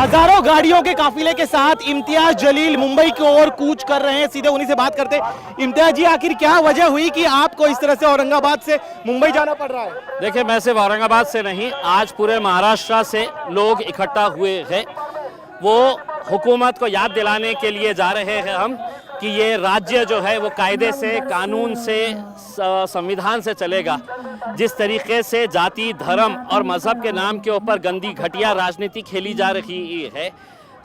हजारों गाड़ियों के काफिले के साथ इम्तियाज जलील मुंबई की ओर कूच कर रहे हैं। सीधे उन्हीं से बात करते हैं। इम्तियाज जी, आखिर क्या वजह हुई कि आपको इस तरह से औरंगाबाद से मुंबई जाना पड़ रहा है? देखिए, मैं सिर्फ औरंगाबाद से नहीं, आज पूरे महाराष्ट्र से लोग इकट्ठा हुए हैं। वो हुकूमत को याद दिलाने के लिए जा रहे हैं हम कि ये राज्य जो है वो कायदे से, कानून से, संविधान से चलेगा। जिस तरीके से जाति, धर्म और मज़हब के नाम के ऊपर गंदी घटिया राजनीति खेली जा रही है,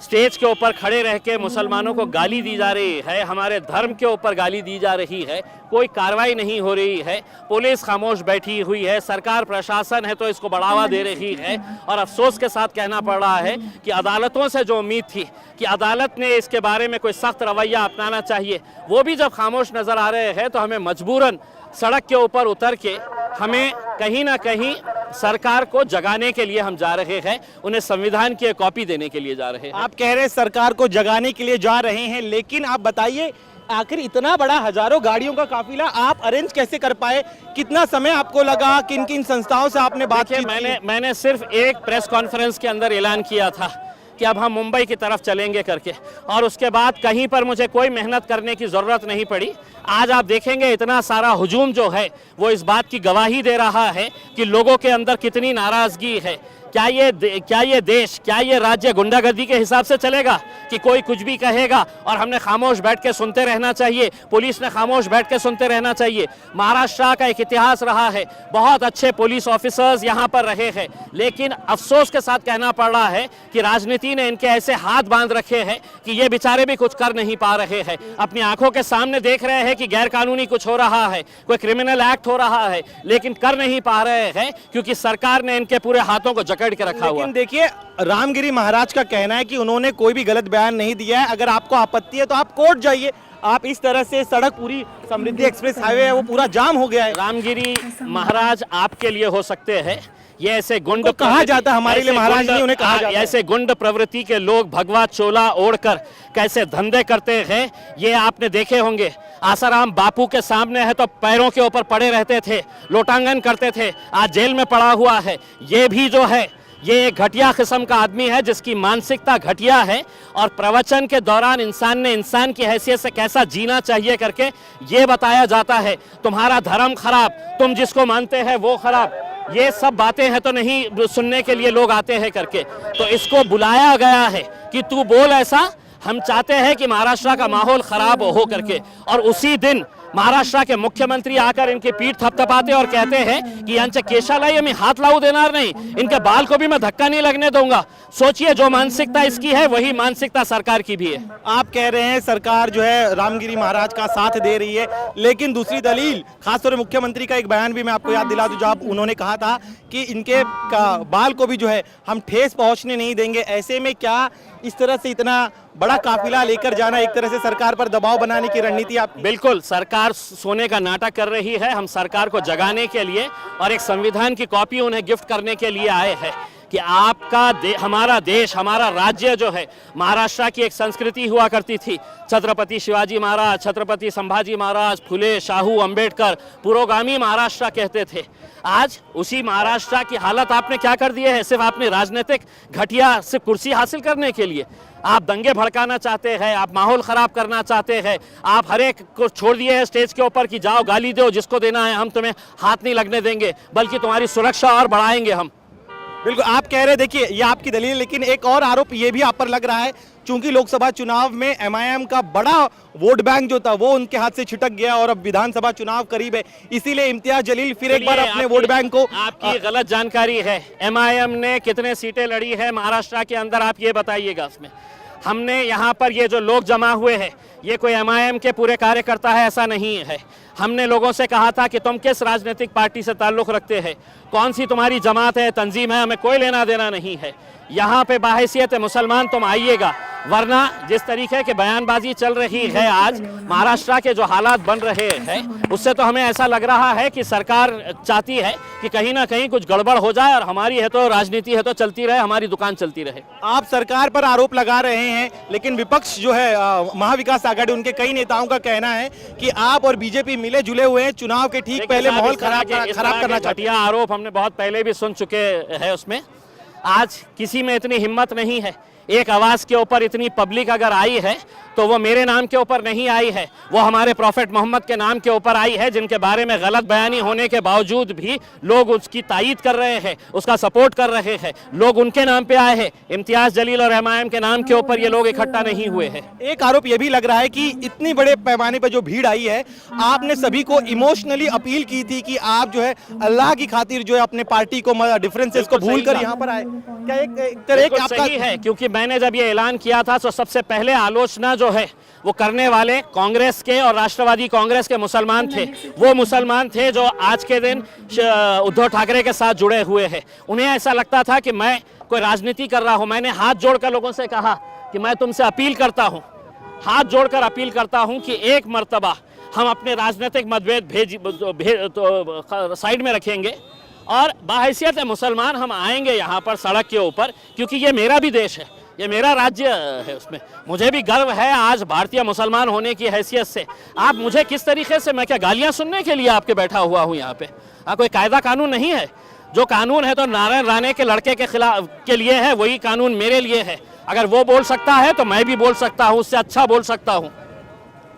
स्टेज के ऊपर खड़े रह के मुसलमानों को गाली दी जा रही है, हमारे धर्म के ऊपर गाली दी जा रही है, कोई कार्रवाई नहीं हो रही है, पुलिस खामोश बैठी हुई है, सरकार प्रशासन है तो इसको बढ़ावा दे रही है। और अफसोस के साथ कहना पड़ रहा है कि अदालतों से जो उम्मीद थी कि अदालत ने इसके बारे में कोई सख्त रवैया अपनाना चाहिए, वो भी जब खामोश नज़र आ रहे हैं तो हमें मजबूरन सड़क के ऊपर उतर के हमें कहीं ना कहीं सरकार को जगाने के लिए हम जा रहे हैं, उन्हें संविधान की कॉपी देने के लिए जा रहे हैं। आप कह रहे हैं सरकार को जगाने के लिए जा रहे हैं, लेकिन आप बताइए आखिर इतना बड़ा हजारों गाड़ियों का काफिला आप अरेंज कैसे कर पाए? कितना समय आपको लगा? किन किन संस्थाओं से आपने बात की? मैंने सिर्फ एक प्रेस कॉन्फ्रेंस के अंदर ऐलान किया था कि अब हम मुंबई की तरफ चलेंगे करके, और उसके बाद कहीं पर मुझे कोई मेहनत करने की ज़रूरत नहीं पड़ी। आज आप देखेंगे इतना सारा हुजूम जो है वो इस बात की गवाही दे रहा है कि लोगों के अंदर कितनी नाराज़गी है। क्या ये देश, क्या ये राज्य गुंडागर्दी के हिसाब से चलेगा कि कोई कुछ भी कहेगा और हमने खामोश बैठ के सुनते रहना चाहिए? पुलिस ने खामोश बैठ के सुनते रहना चाहिए? महाराष्ट्र का एक इतिहास रहा है, बहुत अच्छे पुलिस ऑफिसर्स यहाँ पर रहे हैं, लेकिन अफसोस के साथ कहना पड़ रहा है कि राजनीति ने इनके ऐसे हाथ बांध रखे हैं कि ये बेचारे भी कुछ कर नहीं पा रहे हैं। अपनी आंखों के सामने देख रहे हैं कि गैर कानूनी कुछ हो रहा है, कोई क्रिमिनल एक्ट हो रहा है, लेकिन कर नहीं पा रहे हैं क्योंकि सरकार ने इनके पूरे हाथों को जकड़ के रखा हुआ। लेकिन देखिए, रामगिरी महाराज का कहना है कि उन्होंने कोई भी गलत बयान नहीं दिया है, अगर आपको आपत्ति है तो आप कोर्ट जाइए। आप इस तरह से सड़क पूरी समृद्धि एक्सप्रेस हाईवे है वो पूरा जाम हो गया है। रामगिरी महाराज आपके लिए हो सकते हैं, ये ऐसे गुंड कहा जाता है, हमारे लिए महाराज नहीं, उन्हें कहा जाता है। ऐसे गुंड प्रवृत्ति के लोग भगवा चोला ओढ़कर कैसे धंधे करते हैं ये आपने देखे होंगे। आसाराम बापू के सामने है तो पैरों के ऊपर पड़े रहते थे, लोटांगन करते थे, आज जेल में पड़ा हुआ है। ये भी जो है ये एक घटिया किस्म का आदमी है जिसकी मानसिकता घटिया है, और प्रवचन के दौरान इंसान ने इंसान की हैसियत से कैसा जीना चाहिए करके ये बताया जाता है। तुम्हारा धर्म खराब, तुम जिसको मानते हैं वो खराब, ये सब बातें हैं तो नहीं सुनने के लिए लोग आते हैं करके। तो इसको बुलाया गया है कि तू बोल ऐसा, हम चाहते हैं कि महाराष्ट्र का माहौल खराब हो करके। और उसी दिन महाराष्ट्र के मुख्यमंत्री आकर इनकी पीठ थपथपाते और कहते हैं कि यांचे केशाला ये मैं हाथ लाऊ देणार नहीं, इनके बाल को भी मैं धक्का नहीं लगने दूंगा। सोचिए, जो मानसिकता इसकी है वही मानसिकता सरकार की भी है। आप कह रहे हैं सरकार जो है रामगिरी महाराज का साथ दे रही है, लेकिन दूसरी दलील, खासतौर पर मुख्यमंत्री का एक बयान भी मैं आपको याद दिला दूं, जब उन्होंने कहा था कि इनके बाल को भी जो है हम ठेस पहुंचने नहीं देंगे। ऐसे में क्या इस तरह से इतना बड़ा काफिला लेकर जाना एक तरह से सरकार पर दबाव बनाने की रणनीति आप? बिल्कुल, सरकार सोने का नाटक कर रही है। हम सरकार को जगाने के लिए और एक संविधान की कॉपी उन्हें गिफ्ट करने के लिए आए हैं कि आपका हमारा देश, हमारा राज्य जो है, महाराष्ट्र की एक संस्कृति हुआ करती थी। छत्रपति शिवाजी महाराज, छत्रपति संभाजी महाराज, फुले, शाहू, अंबेडकर, पुरोगामी महाराष्ट्र कहते थे। आज उसी महाराष्ट्र की हालत आपने क्या कर दी है? सिर्फ आपने राजनीतिक घटिया सिर्फ कुर्सी हासिल करने के लिए आप दंगे भड़काना चाहते हैं, आप माहौल खराब करना चाहते हैं, आप हर एक को छोड़ दिए हैं स्टेज के ऊपर कि जाओ गाली दो जिसको देना है, हम तुम्हें हाथ नहीं लगने देंगे, बल्कि तुम्हारी सुरक्षा और बढ़ाएंगे हम। बिल्कुल, आप कह रहे, देखिए ये आपकी दलील, लेकिन एक और आरोप ये भी आप पर लग रहा है, चूंकि लोकसभा चुनाव में MIM का बड़ा वोट बैंक जो था वो उनके हाथ से छिटक गया और अब विधानसभा चुनाव करीब है, इसीलिए इम्तियाज जलील फिर एक बार अपने वोट बैंक को। आपकी गलत जानकारी है। MIM ने कितने सीटें लड़ी है महाराष्ट्र के अंदर, आप ये बताइएगा। उसमें हमने यहाँ पर ये जो लोग जमा हुए हैं ये कोई MIM के पूरे कार्यकर्ता है ऐसा नहीं है। हमने लोगों से कहा था कि तुम किस राजनीतिक पार्टी से ताल्लुक़ रखते हैं, कौन सी तुम्हारी जमात है, तंजीम है, हमें कोई लेना देना नहीं है। यहाँ पे बाहैसियत मुसलमान तुम आइएगा, वरना जिस तरीके की बयानबाजी चल रही है आज, महाराष्ट्र के जो हालात बन रहे हैं, उससे तो हमें ऐसा लग रहा है कि सरकार चाहती है कि कहीं ना कहीं कुछ गड़बड़ हो जाए और हमारी है तो राजनीति है तो चलती रहे, हमारी दुकान चलती रहे। आप सरकार पर आरोप लगा रहे हैं, लेकिन विपक्ष जो है महाविकास आघाड़ी, उनके कई नेताओं का कहना है कि आप और बीजेपी मिले जुले हुए हैं, चुनाव के ठीक पहले माहौल खराब करना चाहते हैं। आरोप हमने बहुत पहले भी सुन चुके हैं। उसमें आज किसी में इतनी हिम्मत नहीं है, एक आवाज़ के ऊपर इतनी पब्लिक अगर आई है तो वो मेरे नाम के ऊपर नहीं आई है, वो हमारे प्रॉफेट मोहम्मद के नाम के ऊपर आई है, जिनके बारे में गलत बयानी होने के बावजूद भी लोग उसकी तायीद कर रहे हैं, उसका सपोर्ट कर रहे हैं। लोग उनके नाम पे आए हैं, इम्तियाज़ जलील और एमआईएम के नाम के ऊपर ये लोग इकट्ठा नहीं हुए हैं। एक आरोप ये भी लग रहा है कि इतनी बड़े पैमाने पर जो भीड़ आई है, आपने सभी को इमोशनली अपील की थी कि आप जो है अल्लाह की खातिर जो है अपने पार्टी को डिफरेंसेस को भूल कर यहाँ पर आए। क्या एक तरह बिल्कुल आपका सही है, क्योंकि मैंने जब ये ऐलान किया था तो सबसे पहले आलोचना जो है वो करने वाले कांग्रेस के और राष्ट्रवादी कांग्रेस के मुसलमान थे। वो मुसलमान थे जो आज के दिन उद्धव ठाकरे के साथ जुड़े हुए हैं। उन्हें ऐसा लगता था कि मैं कोई राजनीति कर रहा हूं। मैंने हाथ जोड़कर लोगों से कहा कि मैं तुमसे अपील करता हूं, हाथ जोड़कर अपील करता हूं कि एक मर्तबा हम अपने राजनीतिक मतभेद साइड में रखेंगे और बाहैसियत मुसलमान हम आएंगे यहाँ पर सड़क के ऊपर, क्योंकि ये मेरा भी देश है, ये मेरा राज्य है, उसमें मुझे भी गर्व है आज भारतीय मुसलमान होने की हैसियत से। आप मुझे किस तरीके से, मैं क्या गालियां सुनने के लिए आपके बैठा हुआ हूं यहाँ पे? कोई कायदा कानून नहीं है। जो कानून है तो नारायण राणे के लड़के के खिलाफ के लिए है, वही कानून मेरे लिए है। अगर वो बोल सकता है तो मैं भी बोल सकता हूँ, उससे अच्छा बोल सकता हूँ।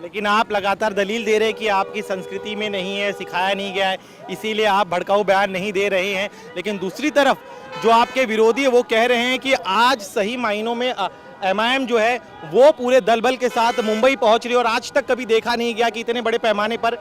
लेकिन आप लगातार दलील दे रहे हैं कि आपकी संस्कृति में नहीं है, सिखाया नहीं गया है, इसीलिए आप भड़काऊ बयान नहीं दे रहे हैं। लेकिन दूसरी तरफ जो आपके विरोधी है वो कह रहे हैं कि आज सही मायनों में एमआईएम जो है वो पूरे दल बल के साथ मुंबई पहुंच रही है और आज तक कभी देखा नहीं गया कि इतने बड़े पैमाने पर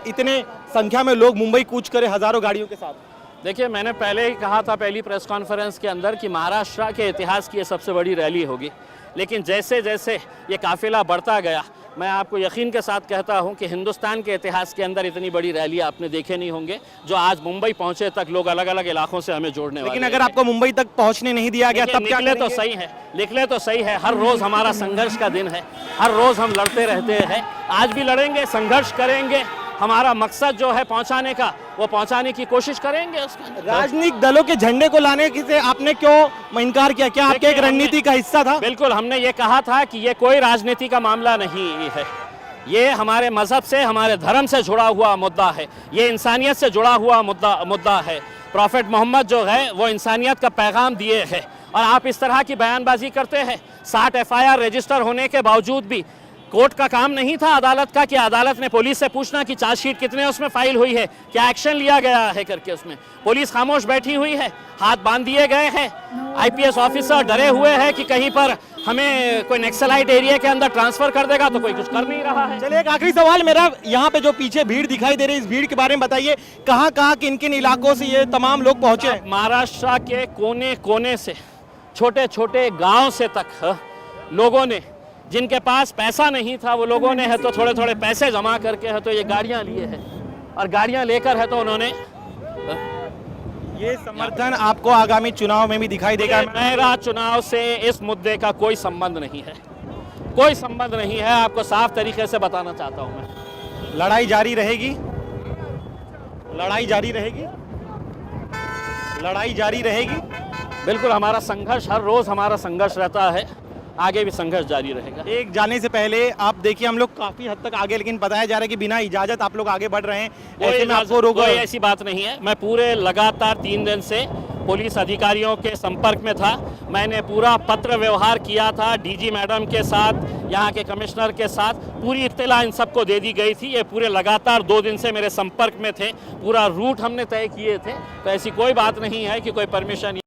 इतने संख्या में लोग मुंबई कूच करे हजारों गाड़ियों के साथ। देखिए, मैंने पहले ही कहा था पहली प्रेस कॉन्फ्रेंस के अंदर कि महाराष्ट्र के इतिहास की ये सबसे बड़ी रैली होगी। लेकिन जैसे जैसे ये काफिला बढ़ता गया, मैं आपको यकीन के साथ कहता हूं कि हिंदुस्तान के इतिहास के अंदर इतनी बड़ी रैली आपने देखे नहीं होंगे जो आज मुंबई पहुंचे तक लोग अलग अलग इलाकों से हमें जोड़ने वाले। लेकिन अगर आपको मुंबई तक पहुंचने नहीं दिया गया तब क्या निकले तो सही है, निकले तो सही है। हर रोज हमारा संघर्ष का दिन है, हर रोज हम लड़ते रहते हैं, आज भी लड़ेंगे, संघर्ष करेंगे। हमारा मकसद जो है पहुंचाने का, वो पहुंचाने की कोशिश करेंगे। उसका राजनीतिक दलों के झंडे को लाने से आपने क्यों इनकार किया? क्या आपके एक रणनीति का हिस्सा था? बिल्कुल, हमने ये कहा था कि ये कोई राजनीति का मामला नहीं है, ये हमारे मजहब से, हमारे धर्म से जुड़ा हुआ मुद्दा है, ये इंसानियत से जुड़ा हुआ मुद्दा है। प्रॉफेट मोहम्मद जो है वो इंसानियत का पैगाम दिए हैं और आप इस तरह की बयानबाजी करते हैं। 60 एफआईआर रजिस्टर होने के बावजूद भी कोर्ट का काम नहीं था अदालत का कि अदालत ने पुलिस से पूछना कि चार्जशीट कितने उसमें फाइल हुई है, क्या एक्शन लिया गया है करके। उसमें पुलिस खामोश बैठी हुई है, हाथ बांध दिए गए हैं। आईपीएस ऑफिसर डरे हुए हैं कि कहीं पर हमें कोई नक्सलाइट एरिया के अंदर ट्रांसफर कर देगा, तो कोई कुछ कर नहीं रहा है। चलिए, एक आखिरी सवाल मेरा, यहाँ पे जो पीछे भीड़ दिखाई दे रही है, इस भीड़ के बारे में बताइए। कहाँ कहाँ किन किन इलाकों से ये तमाम लोग पहुंचे? महाराष्ट्र के कोने कोने से, छोटे छोटे गाँव से तक लोगों ने, जिनके पास पैसा नहीं था वो लोगों ने है तो थोड़े थोड़े पैसे जमा करके है तो ये गाड़ियां लिए हैं और गाड़ियां लेकर है तो उन्होंने ये समर्थन आपको आगामी चुनाव में भी दिखाई देगा? मेरा चुनाव से इस मुद्दे का कोई संबंध नहीं है, कोई संबंध नहीं है। आपको साफ तरीके से बताना चाहता हूं मैं। लड़ाई जारी रहेगी, लड़ाई जारी रहेगी, लड़ाई जारी रहेगी। बिल्कुल, हमारा संघर्ष, हर रोज हमारा संघर्ष रहता है, आगे भी संघर्ष जारी रहेगा। एक जाने से पहले आप देखिए, हम लोग काफी हद तक आगे, लेकिन बताया जा रहा है कि बिना इजाजत आप लोग आगे बढ़ रहे हैं, ऐसे में आपको रोको? कोई ऐसी बात नहीं है। मैं पूरे लगातार 3 दिन से पुलिस अधिकारियों के संपर्क में था। मैंने पूरा पत्र व्यवहार किया था डीजी मैडम के साथ, यहाँ के कमिश्नर के साथ, पूरी इत्तला इन सबको दे दी गई थी। ये पूरे लगातार 2 दिन से मेरे संपर्क में थे, पूरा रूट हमने तय किए थे, तो ऐसी कोई बात नहीं है कि कोई परमिशन